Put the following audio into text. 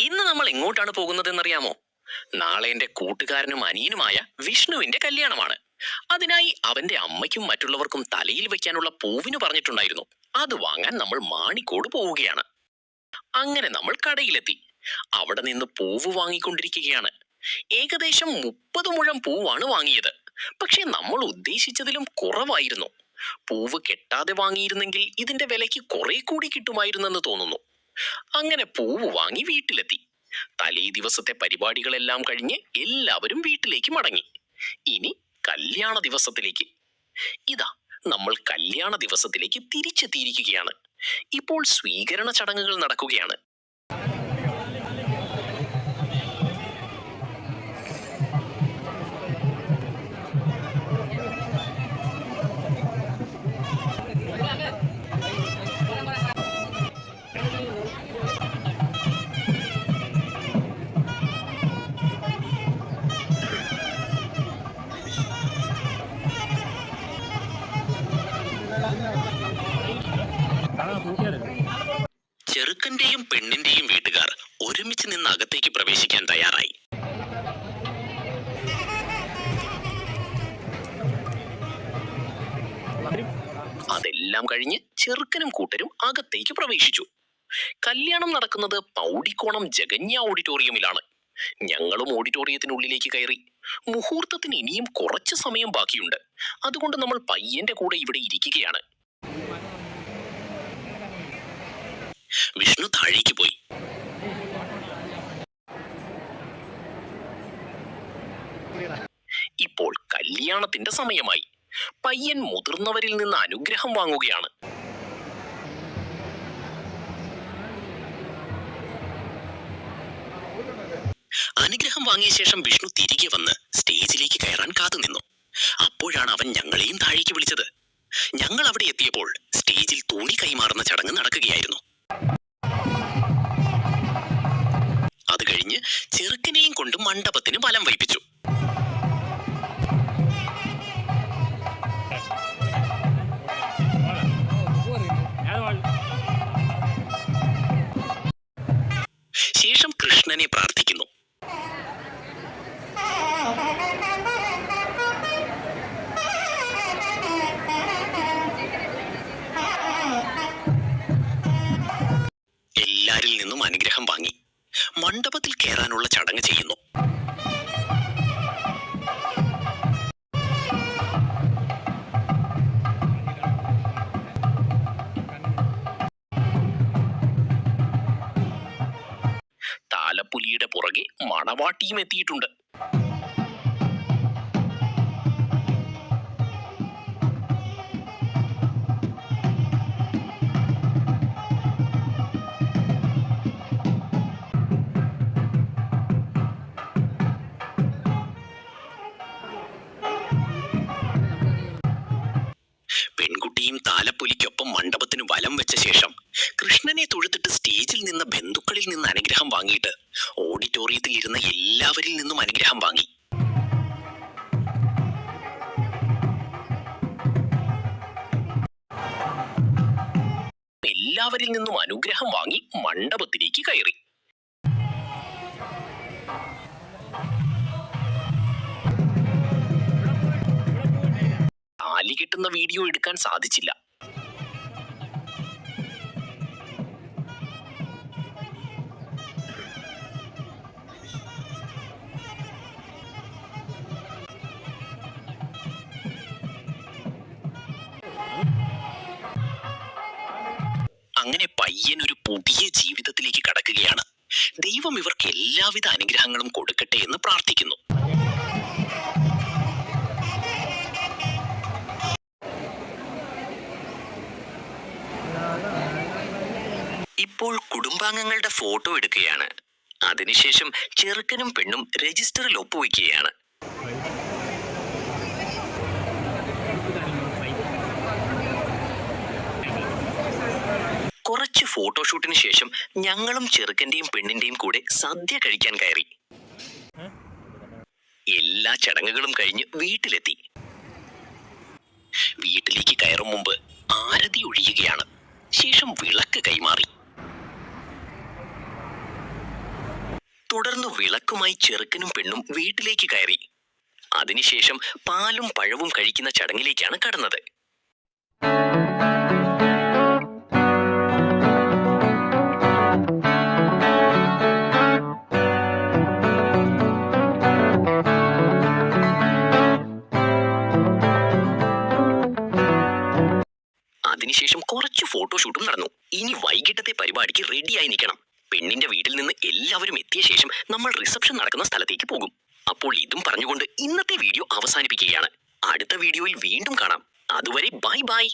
ഇന്ന് നമ്മൾ എങ്ങോട്ടാണ് പോകുന്നതെന്നറിയാമോ? നാളെ എന്റെ കൂട്ടുകാരനും അനിയനുമായ വിഷ്ണുവിന്റെ കല്യാണമാണ്. അതിനായി അവന്റെ അമ്മയ്ക്കും മറ്റുള്ളവർക്കും തലയിൽ വെക്കാനുള്ള പൂവിന് പറഞ്ഞിട്ടുണ്ടായിരുന്നു. അത് വാങ്ങാൻ നമ്മൾ മാണിക്കോട് പോവുകയാണ്. അങ്ങനെ നമ്മൾ കടയിലെത്തി. അവിടെ നിന്ന് പൂവ് വാങ്ങിക്കൊണ്ടിരിക്കുകയാണ്. ഏകദേശം 30 മുഴം പൂവാണ് വാങ്ങിയത്. പക്ഷെ നമ്മൾ ഉദ്ദേശിച്ചതിലും കുറവായിരുന്നു. പൂവ് കെട്ടാതെ വാങ്ങിയിരുന്നെങ്കിൽ ഇതിന്റെ വിലയ്ക്ക് കുറെ കൂടി കിട്ടുമായിരുന്നെന്ന് തോന്നുന്നു. അങ്ങനെ പൂവ് വാങ്ങി വീട്ടിലെത്തി. തലേ ദിവസത്തെ പരിപാടികളെല്ലാം കഴിഞ്ഞ് എല്ലാവരും വീട്ടിലേക്ക് മടങ്ങി. ഇനി കല്യാണ ദിവസത്തിലേക്ക്. ഇതാ നമ്മൾ കല്യാണ ദിവസത്തിലേക്ക് തിരിച്ചെത്തിയിരിക്കുകയാണ്. ഇപ്പോൾ സ്വീകരണ ചടങ്ങുകൾ നടക്കുകയാണ്. ചെറുക്കന്റെയും പെണ്ണിന്റെയും വീട്ടുകാർ ഒരുമിച്ച് നിന്ന് അകത്തേക്ക് പ്രവേശിക്കാൻ തയ്യാറായി. അതെല്ലാം കഴിഞ്ഞ് ചെറുക്കനും കൂട്ടരും അകത്തേക്ക് പ്രവേശിച്ചു. കല്യാണം നടക്കുന്നത് പൗടിക്കോണം ജഗന്യ ഓഡിറ്റോറിയമിലാണ്. ഞങ്ങളും ഓഡിറ്റോറിയത്തിനുള്ളിലേക്ക് കയറി. മുഹൂർത്തത്തിന് ഇനിയും കുറച്ച് സമയം ബാക്കിയുണ്ട്. അതുകൊണ്ട് നമ്മൾ പയ്യന്റെ കൂടെ ഇവിടെ ഇരിക്കുകയാണ്. വിഷ്ണു താഴേക്ക് പോയി. ഇപ്പോൾ കല്യാണത്തിന്റെ സമയമായി. പയ്യൻ മുതിർന്നവരിൽ നിന്ന് അനുഗ്രഹം വാങ്ങുകയാണ്. അനുഗ്രഹം വാങ്ങിയ ശേഷം വിഷ്ണു തിരികെ വന്ന് സ്റ്റേജിലേക്ക് കയറാൻ കാത്തുനിന്നു. അപ്പോഴാണ് അവൻ ഞങ്ങളെയും താഴേക്ക് വിളിച്ചത്. ഞങ്ങൾ അവിടെ എത്തിയപ്പോൾ സ്റ്റേജിൽ തുണി കൈമാറുന്ന ചടങ്ങ് നടക്കുകയായിരുന്നു. അത് കഴിഞ്ഞ് ചെറുക്കനെയും കൊണ്ട് മണ്ഡപത്തിന് വലം വയ്പ്പിച്ചു. ശേഷം കൃഷ്ണനെ പ്രാർത്ഥിക്കുന്നു. എല്ലാരിൽ നിന്നും അനുഗ്രഹം വാങ്ങി മണ്ഡപത്തിൽ കയറാനുള്ള ചടങ്ങ് ചെയ്യുന്നു. താലപ്പൊലിയുടെ പുറകെ മണവാട്ടിയും എത്തിയിട്ടുണ്ട്. പെൺകുട്ടിയും താലപ്പൊലിക്കൊപ്പം മണ്ഡപത്തിന് വലം വെച്ച ശേഷം കൃഷ്ണനെ തൊഴുത്തിട്ട് സ്റ്റേജിൽ നിന്ന ബന്ധുക്കളിൽ നിന്ന് അനുഗ്രഹം വാങ്ങിയിട്ട് ഓഡിറ്റോറിയത്തിൽ ഇരുന്ന എല്ലാവരിൽ നിന്നും അനുഗ്രഹം വാങ്ങി. എല്ലാവരിൽ നിന്നും അനുഗ്രഹം വാങ്ങി മണ്ഡപത്തിലേക്ക് കയറി. താലി കിട്ടുന്ന വീഡിയോ എടുക്കാൻ സാധിച്ചില്ല. അങ്ങനെ പയ്യൻ ഒരു പുതിയ ജീവിതത്തിലേക്ക് കടക്കുകയാണ്. ദൈവം ഇവർക്ക് എല്ലാവിധ അനുഗ്രഹങ്ങളും കൊടുക്കട്ടെ എന്ന് പ്രാർത്ഥിക്കുന്നു. ഇപ്പോൾ കുടുംബാംഗങ്ങളുടെ ഫോട്ടോ എടുക്കുകയാണ്. അതിനുശേഷം ചെറുക്കനും പെണ്ണും രജിസ്റ്ററിൽ ഒപ്പുവെക്കുകയാണ്. കുറച്ച് ഫോട്ടോഷൂട്ടിന് ശേഷം ഞങ്ങളും ചെറുക്കന്റെയും പെണ്ണിന്റെയും കൂടെ സദ്യ കഴിക്കാൻ കയറി. എല്ലാ ചടങ്ങുകളും കഴിഞ്ഞ് വീട്ടിലെത്തി. വീട്ടിലേക്ക് കയറും മുമ്പ് ആരതി ഒഴിയുകയാണ്. ശേഷം വിളക്ക് കൈമാറി. തുടർന്ന് വിളക്കുമായി ചെറുക്കനും പെണ്ണും വീട്ടിലേക്ക് കയറി. അതിനുശേഷം പാലും പഴവും കഴിക്കുന്ന ചടങ്ങിലേക്കാണ് കടന്നത്. അതിനുശേഷം കുറച്ച് ഫോട്ടോഷൂട്ടും നടന്നു. ഇനി വൈകിട്ടത്തെ പരിപാടിക്ക് റെഡിയായി നിൽക്കണം. പെണ്ണിന്റെ വീട്ടിൽ നിന്ന് എല്ലാവരും എത്തിയ ശേഷം നമ്മൾ റിസപ്ഷൻ നടക്കുന്ന സ്ഥലത്തേക്ക് പോകും. അപ്പോൾ ഇതും പറഞ്ഞുകൊണ്ട് ഇന്നത്തെ വീഡിയോ അവസാനിപ്പിക്കുകയാണ്. അടുത്ത വീഡിയോയിൽ വീണ്ടും കാണാം. അതുവരെ ബൈ ബൈ.